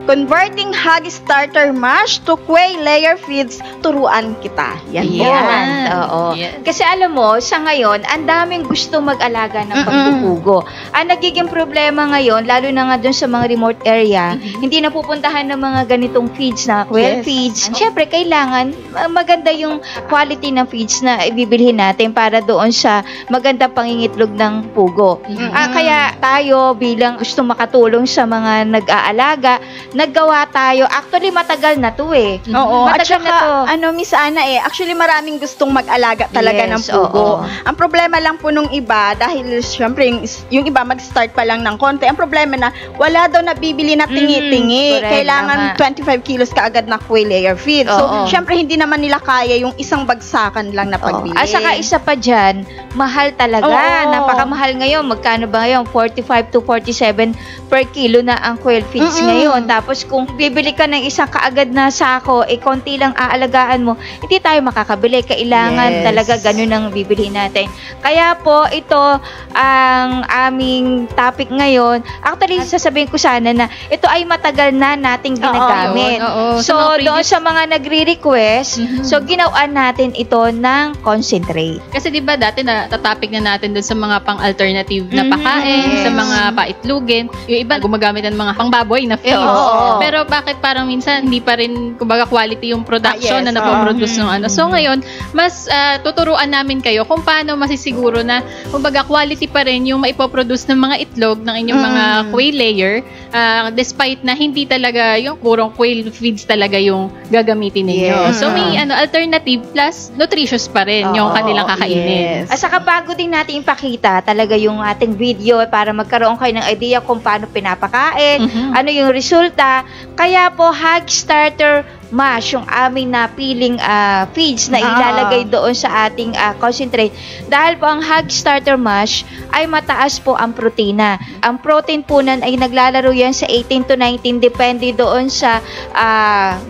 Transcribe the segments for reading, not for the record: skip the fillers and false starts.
Converting Hog Starter Mash to Quail Layer Feeds, turuan kita. Yan po. Oo. Yes. Kasi alam mo, sa ngayon, ang daming gusto mag-alaga ng pagpupugo. Ang nagiging problema ngayon, lalo na nga dun sa mga remote area, hindi napupuntahan ng mga ganitong feeds na quail feeds. Siyempre, kailangan maganda yung quality ng feeds na ibibilhin natin para doon sa magandang pangingitlog ng pugo. Kaya tayo bilang gusto makatulong sa mga nag-aalaga, naggawa tayo. Actually, matagal na to eh. Oo. Matagal na to. Miss Ana actually maraming gustong mag-alaga talaga ng pugo. Ang problema lang po nung iba, dahil syempre yung iba mag-start pa lang ng konti, ang problema na wala daw nabibili na tingi-tingi. Kailangan 25 kilos kaagad na quail layer feed. So, syempre hindi naman nila kaya yung isang bagsakan lang na pagbili. At saka isa pa dyan, mahal talaga. Napakamahal ngayon. Magkano ba ngayon? 45 to 47 per kilo na ang quail feeds ngayon. Tapos kung bibili ka ng isang kaagad na sako, konti lang aalagaan mo, hindi tayo makakabili. Kailangan talaga ganun ang bibili natin. Kaya po, ito ang aming topic ngayon. Actually, sasabihin ko sana na ito ay matagal na nating ginagamit. So, doon sa mga nagre-request, so ginawa natin ito ng concentrate. Kasi di ba dati natatopic na natin doon sa mga pang-alternative na pakain, sa mga paitlugin. Yung iba gumagamit ng mga pangbaboy na feed. Pero bakit parang minsan hindi pa rin kumbaga quality yung production na napoproduce ng ano. So ngayon, mas tuturuan namin kayo kung paano masisiguro na kumbaga quality pa rin yung maipoproduce ng mga itlog ng inyong mga quail layer despite na hindi talaga yung purong quail feeds talaga yung gagamitin ninyo. So may alternative plus nutritious pa rin yung kanilang kakainin. At saka bago din natin ipakita talaga yung ating video para magkaroon kayo ng idea kung paano pinapakain, ano yung resulta. Kaya po, Hog Starter Mash, yung aming napiling feeds na ilalagay doon sa ating concentrate. Dahil po ang Hog Starter Mash ay mataas po ang protina. Ang protein po nan ay naglalaro yan sa 18 to 19 depende doon sa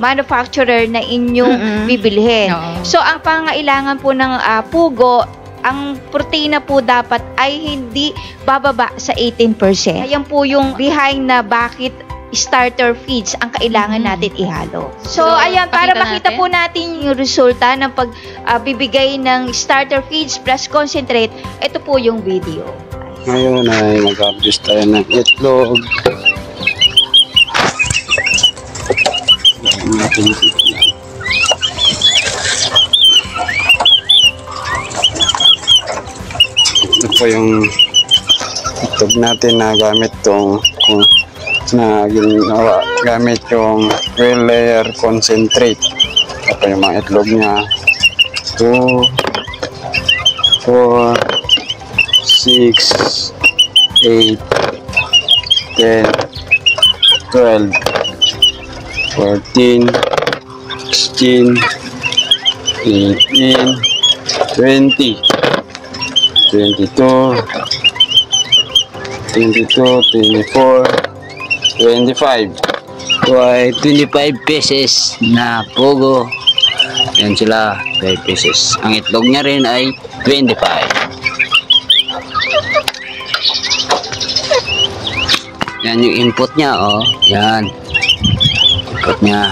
manufacturer na inyong bibilhin. So, ang pangailangan po ng pugo, ang protina po dapat ay hindi bababa sa 18%. Ayan po yung behind na bakit starter feeds ang kailangan natin ihalo. So ayan, para makita po natin yung resulta ng pagbibigay ng starter feeds plus concentrate, ito po yung video. Ngayon ay mag-harvest tayo ng itlog. Ito po yung itlog natin na gamit tong na ginawa gamit yung quail layer concentrate. Ito yung mga itlog niya. 2, 4, 6, 8, 10, 12, 14, 16, 18, 20, 22, 24, 25. Ito ay 25 pieces na pugo. Yan sila, 5 pieces. Ang itlog niya rin ay 25. Yan yung input niya, oh. Yan. Input niya.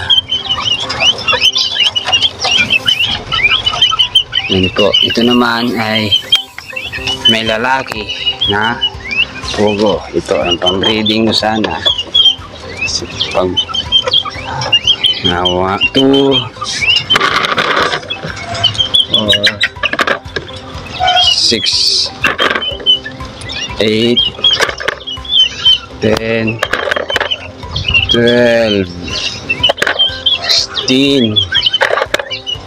Yan po. Ito naman ay may lalaki na pugo. Ito ang pang-breeding mo sana. Pag nawa 2, 4, 6, 8, 10, 12, 16,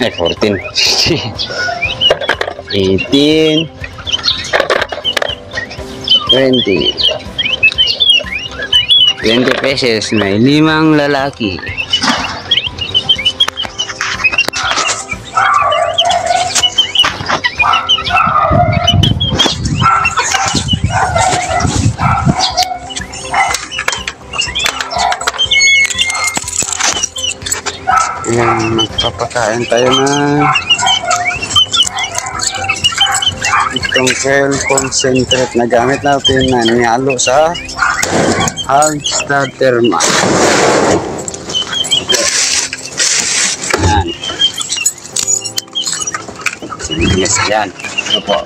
14, 18, 20 pesos, may 5 lalaki. Ayan, magpapakain tayo na itong quail concentrate na gamit natin na nihalo sa Hog starter mask. Yan. Yes, yan. Ito po.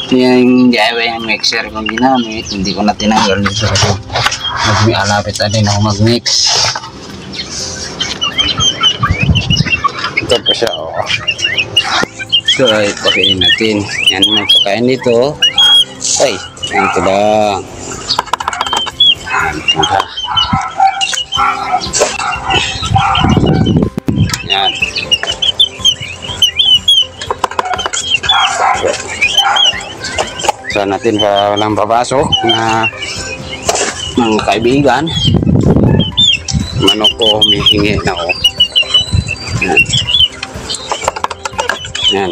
Ito yung DIY yung mixer kong ginamit. Hindi ko na tinanggal dito kasi alapit na din ako mag-mix. Ito po siya, oh. Ito ay pakain natin. Yan may pakain dito. Ay, ito lang. Yan. So natin pa walang papasok na mga kaibigan. Manok ko humihingi na ako. Yan. Yan.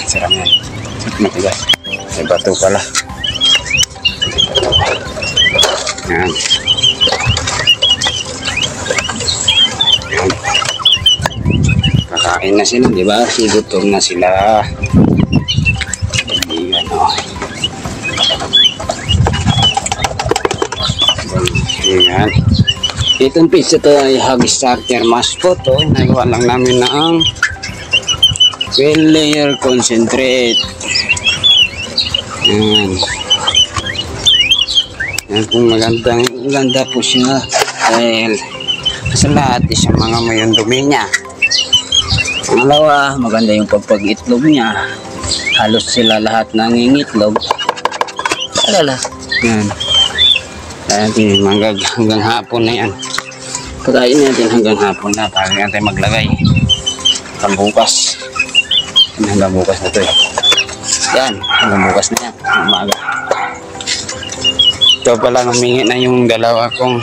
Sarap yan. Matigas. May bato pala. Yan. Yan. Kakain na sila, di ba? Gutom na sila. Yan, oh. Yan. Itong pizza to ay hog starter mask po to. Nagawa lang namin na ang well layer concentrate. Yan. Yan po maganda po siya. Dahil sa lahat isang mga mayong dumi niya. Pangalawa, maganda yung pagpag-itlog niya. Halos sila lahat nangingitlog. Alala. Yan. Natin hanggang hapon na yan. Pagkain natin hanggang hapon na para natin maglagay. Hanggang bukas. Hanggang bukas na ito eh. Yan. Hanggang bukas na yan. Umaga. Ito pala humingi na yung dalawa kong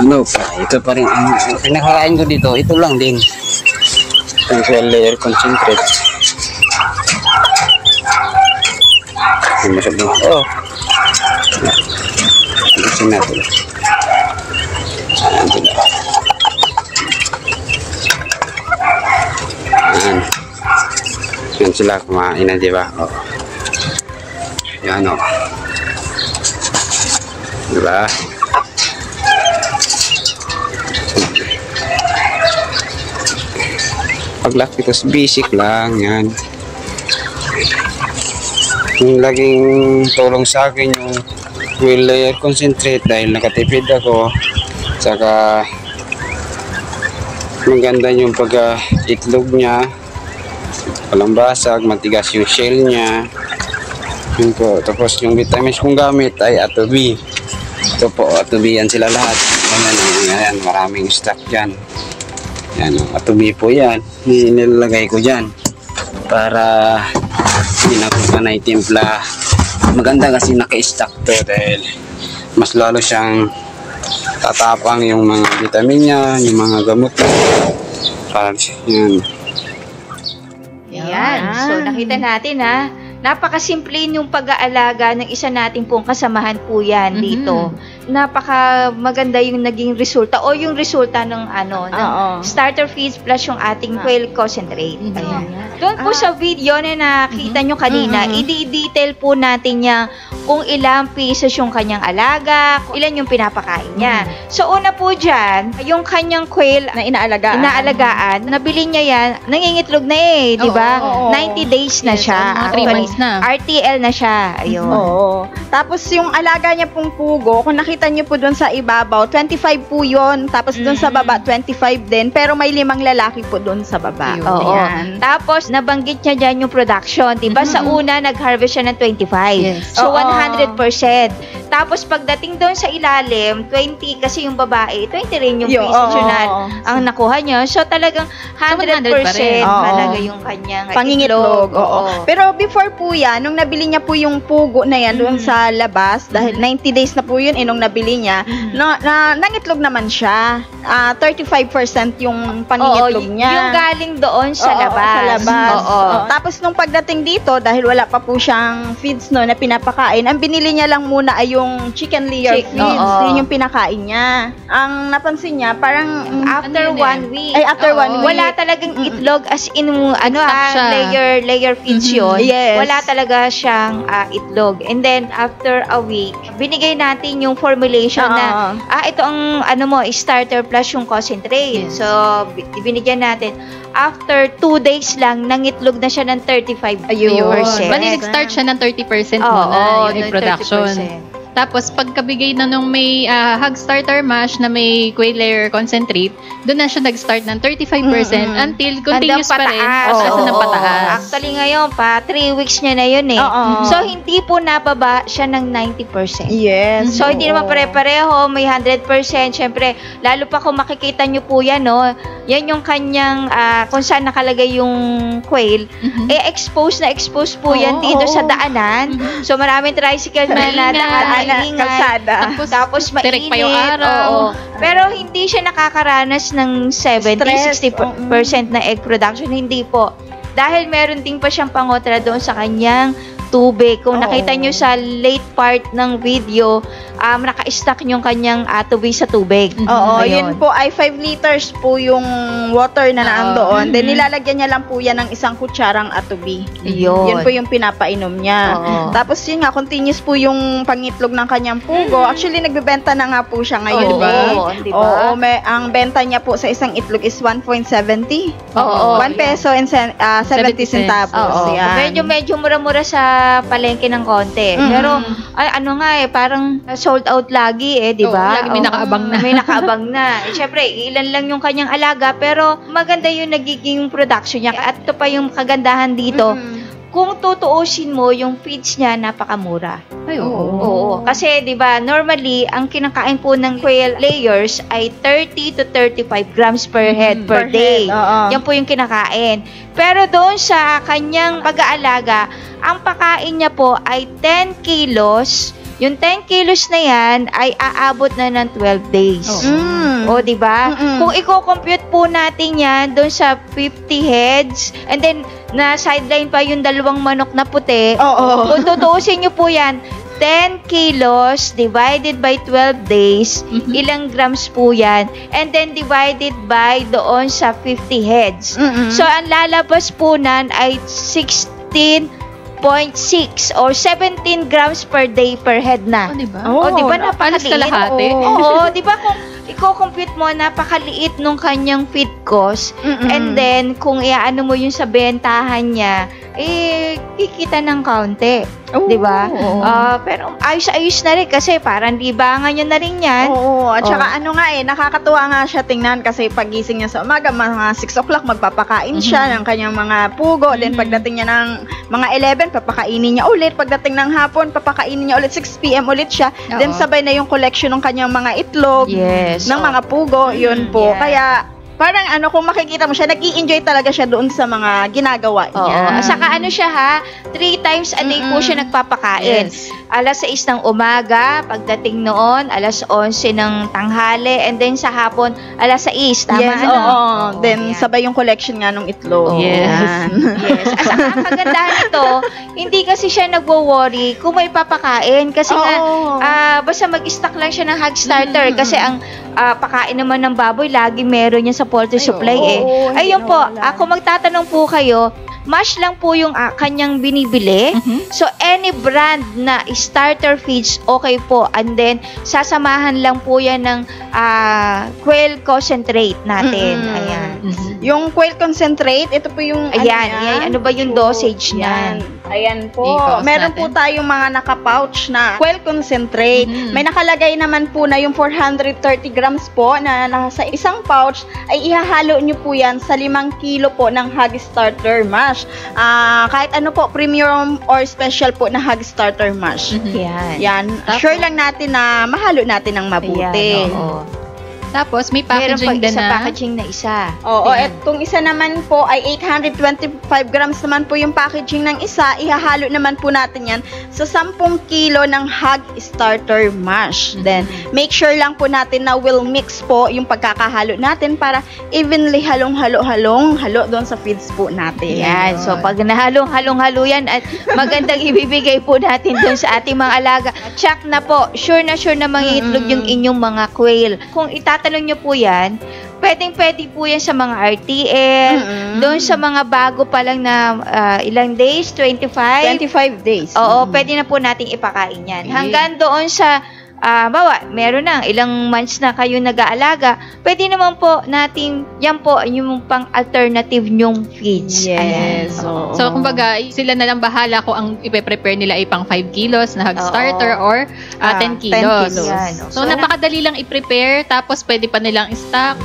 ano pa. Ito pa rin ang pinakakain ko dito. Ito lang din. Yung well layer concentrate. Yung masabi. Oh. Isin natin. Ayan sila. Ayan. Yan sila kumain na, diba? Oh. Yan, oh. Diba? Paglaki ko basic lang. Yan. Yung laging tulong sa akin yung well layer concentrate dahil nakatipid ako, saka maganda yung pagka-itlog niya, walang basag, matigas yung shell niya. Yun po. Tapos yung vitamins kong gamit ay Atobi. Ito po, Atobi yan sila lahat. Ayan, maraming stock dyan. Yan, Atobi po yan, nilalagay ko dyan para hindi na ko panay timpla. Maganda kasi naka-stack to dahil mas lalo siyang tatapang yung mga vitamin niya, yung mga gamot niya. Yan. Yan. So nakita natin ha, napakasimple yung pag-aalaga ng isa nating pong kasamahan po yan dito. Napaka maganda yung naging resulta o yung resulta ng ng starter feeds plus yung ating quail concentrate. Ayan. Doon po sa video na nakita nyo kanina, i-detail po natin niya kung ilang pieces yung kanyang alaga, ilan yung pinapakain niya. So una po dyan, yung kanyang quail na inaalagaan, nabili niya yan, nangingitlog na eh, di ba? 90 days na siya. 3 months na. RTL na siya. Ayun. Oo. Tapos yung alaga niya pong pugo, kung nakita niyo po doon sa ibabaw, 25 po yun. Tapos doon sa baba, 25 din. Pero may 5 lalaki po doon sa baba. Oo. Tapos, nabanggit niya dyan yung production. Diba? Sa una, nag-harvest siya ng 25. Yes. So, 100%. Tapos, pagdating doon sa ilalim, 20 kasi yung babae, 20 rin yung pieces ang nakuha niya. So, talagang 100% talaga yung kanyang pangingitlog. Oo. Pero before po yan, nung nabili niya po yung pugo na yan doon sa labas, dahil 90 days na po yun, nung nabili niya, nangitlog naman siya. 35% yung pangingitlog niya. Yung galing doon sa labas. Sa labas. Tapos nung pagdating dito, dahil wala pa po siyang feeds no, na pinapakain, ang binili niya lang muna ay yung chicken layer feeds. Yun yung pinakain niya. Ang napansin niya, parang after 1 week. Ay, after 1 week. Wala talagang itlog as in, layer feeds yun. Yes. Wala talaga siyang itlog. And then, after a week, binigay natin yung formulation na, ito ang, starter plus yung concentrate. Yes. So, binigyan natin. After 2 days lang, nangitlog na siya ng 35%. Bali, nag-start siya ng 30% muna yung egg production. 30%. Tapos, pagkabigay na nung may hog starter mash na may quail layer concentrate, doon na siya nag-start ng 35% until continuous pa rin. Ng pataas. Actually, ngayon pa, 3 weeks niya na yun eh. So, hindi po nababa siya ng 90%. Yes. So, hindi naman pare-pareho. May 100%. Siyempre, lalo pa kung makikita nyo po yan, yan yung kanyang, kung saan nakalagay yung quail, expose po yan dito sa daanan. So, maraming tricycle na kalsada. Tapos mainit. Pa yung araw. Pero hindi siya nakakaranas ng 70-60% na egg production. Hindi po. Dahil meron din pa siyang pangotra doon sa kanyang tubig. Kung nakita nyo sa late part ng video, naka-stack yung kanyang tubig sa tubig. Yun po ay 5 liters po yung water na naandoon. Then nilalagyan niya lang po yan ng 1 kutsarang atubi. Yun po yung pinapainom niya. Tapos yun nga, continuous po yung pangitlog ng kanyang pugo. Actually, nagbebenta na nga po siya ngayon. Diba? Ang benta niya po sa isang itlog is 1.70. 1 peso and 70 centavos. Medyo mura-mura sa palengke ng konti. Pero, parang sold out lagi di ba? Lagi may nakaabang na. May nakaabang na. Siyempre, ilan lang yung kanyang alaga, pero maganda yung nagiging production niya. At ito pa yung kagandahan dito. Kung tutuusin mo, yung feeds niya, napakamura. Ay, Kasi, di ba, normally, ang kinakain po ng quail layers ay 30 to 35 grams per head per day. Yan po yung kinakain. Pero doon sa kanyang pag-aalaga, ang pakain niya po ay 10 kilos. Yung 10 kilos na yan ay aabot na ng 12 days. Di ba? Kung i-compute po natin yan doon sa 50 heads, and then na sideline pa yung 2 manok na puti, kung tutuusin nyo po yan, 10 kilos divided by 12 days, ilang grams po yan, and then divided by doon sa 50 heads. So, ang lalabas po nan ay 16.6 or 17 grams per day per head na. Diba? Diba? Napakaliit. Diba kung i-compute mo, napakaliit nung kanyang feed cost, and then kung iaano mo yung sa bentahan niya, kikita ng kaunti. Diba? Pero ayos-ayos na rin kasi parang libangan niya na rin yan. At saka nakakatuwa nga siya tingnan kasi pagising niya sa umaga, mga 6 o'clock, magpapakain siya ng kanyang mga pugo. Then pagdating niya ng mga 11, papakainin niya ulit. Pagdating ng hapon, papakainin niya ulit. 6 p.m. ulit siya. Then sabay na yung collection ng kanyang mga itlog, ng mga pugo. Yun po. Kaya, parang kung makikita mo siya, nag-i-enjoy talaga siya doon sa mga ginagawa niya. Saka siya 3 times a day po siya nagpapakain. Alas 6 ng umaga, pagdating noon, alas 11 ng tanghali, and then sa hapon, alas 6. Tama? Then sabay yung collection nga ng itlog. Yes. Saka ang kagandahan nito, hindi kasi siya nagwo-worry kung may papakain. Kasi basta mag-stock lang siya ng hog starter. Kasi ang pakain naman ng baboy, lagi meron niya sa poultry supply Ayun po, ako magtatanong po kayo, mash lang po yung kanyang binibili. So, any brand na starter feeds, okay po. And then, sasamahan lang po yan ng quail concentrate natin. Ayan. Yung quail concentrate, ito po yung ano ba yung dosage niyan? Ayan po. Meron po tayong mga naka-pouch na quail concentrate. May nakalagay naman po na yung 430 grams po na nasa isang pouch ay ihahalo nyo po yan sa 5 kilo po ng hog starter mash. Kahit ano po, premium or special po na hog starter mash. Yan. Sure lang natin na mahalo natin ng mabuti. Tapos may Meron packaging pa din isa na. packaging na isa. Oo, Ayan. itong isa naman po ay 825 grams naman po yung packaging ng isa. Ihahalo naman po natin yan sa 10 kilo ng Hog Starter Mash. Then, make sure lang po natin na will mix po yung pagkakahalo natin para evenly halo doon sa feeds po natin. Yan. So, pag nahalong-halong-halo yan at magandang ibibigay po natin doon sa ating mga alaga. Check na po. Sure na mangingitlog yung inyong mga quail. Kung itatanong nyo po yan, pwede po yan sa mga RTL, doon sa mga bago pa lang na ilang days? 25 days. Oo, pwede na po nating ipakain yan. Hanggang doon sa meron na ilang months na kayo nag-aalaga, pwede naman po natin, yan po yung pang alternative nyong feeds. Yes. Ayan. So, kumbaga, sila na lang bahala kung ang ipe-prepare nila ay pang 5 kilos na Hog Starter or 10 kilos. 10 kilos. Yan. So, napakadali lang i-prepare, tapos pwede pa nilang i-stock.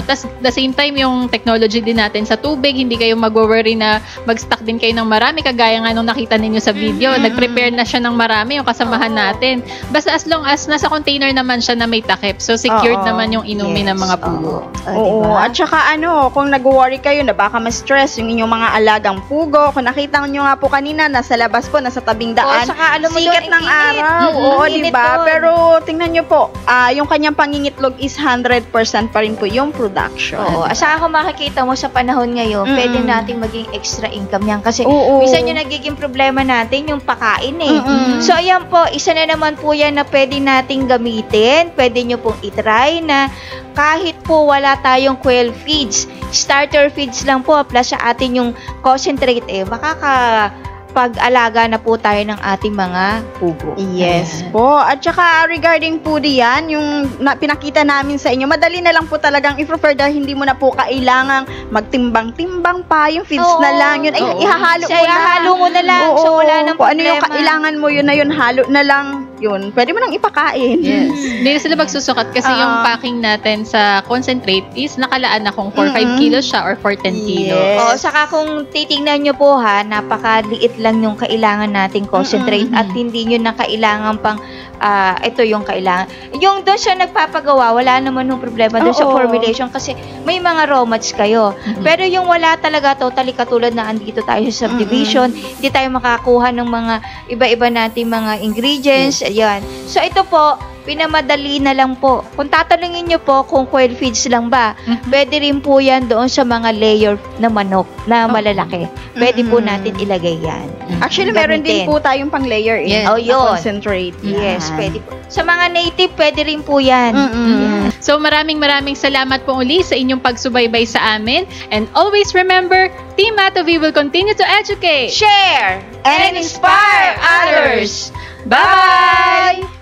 Tas the same time, yung technology din natin sa tubig, hindi kayo mag-worry na mag-stock din kayo ng marami, kagaya nga nung nakita ninyo sa video, nag-prepare na siya ng marami, yung kasamahan natin. Basta as long as nasa container naman siya na may takip, so secured naman yung inumin ng mga pugo. Oo, at saka kung nag-worry kayo na baka ma-stress yung inyong mga alagang pugo, kung nakita nyo nga po kanina, nasa labas po, nasa tabing daan, saka alam mo sikat doon, ng araw. Oo, diba? Pero tingnan nyo po, yung kanyang pangingitlog is 100% pa rin po yung production. Oo, saka kung makikita mo sa panahon ngayon, pwede nating maging extra income yan. Kasi Oo. minsan yung nagiging problema natin, yung pakain eh. So, ayan po, isa na naman po yan na pwede nating gamitin. Pwede nyo pong itry na kahit po wala tayong quail feeds, starter feeds lang po, plus sa atin yung concentrate pag-alaga na po tayo ng ating mga pugo. Yes po. At saka regarding po diyan, yung pinakita namin sa inyo, madali na lang po talagang i-prefer dahil hindi mo na po kailangang magtimbang-timbang pa. Yung feeds na lang yun. Ay, ihahalo mo na lang. Oo, So, wala nang kung ano yung problema. kailangan mo, yun na yun, halo na lang yun. Pwede mo nang ipakain. Yes. Hindi na sila magsusukat kasi yung packing natin sa concentrate is nakalaan na kung for 5 kilos siya or for 10 kilos. Yes. Oo, saka kung titingnan nyo po napakaliit lang yung kailangan nating concentrate at hindi nyo na kailangan pang ito yung kailangan. Yung doon siya nagpapagawa, wala naman yung problema doon sa formulation kasi may mga raw mats kayo. Pero yung wala talaga totally katulad na andito tayo sa subdivision, hindi tayo makakuha ng mga iba-iba nating mga ingredients. Ayan. So ito po, pinamadali na lang po. Kung tatanungin nyo po kung quail feeds lang ba, pwede rin po yan doon sa mga layer na manok na malalaki. Pwede po natin ilagay yan. Actually, meron din po tayong pang-layer Yes. na yun. concentrate. Yes, pwede po. Sa mga native, pwede rin po yan. Yan. So maraming salamat po uli sa inyong pagsubaybay sa amin. And always remember, Team Matovi will continue to educate, Share and inspire others. Bye!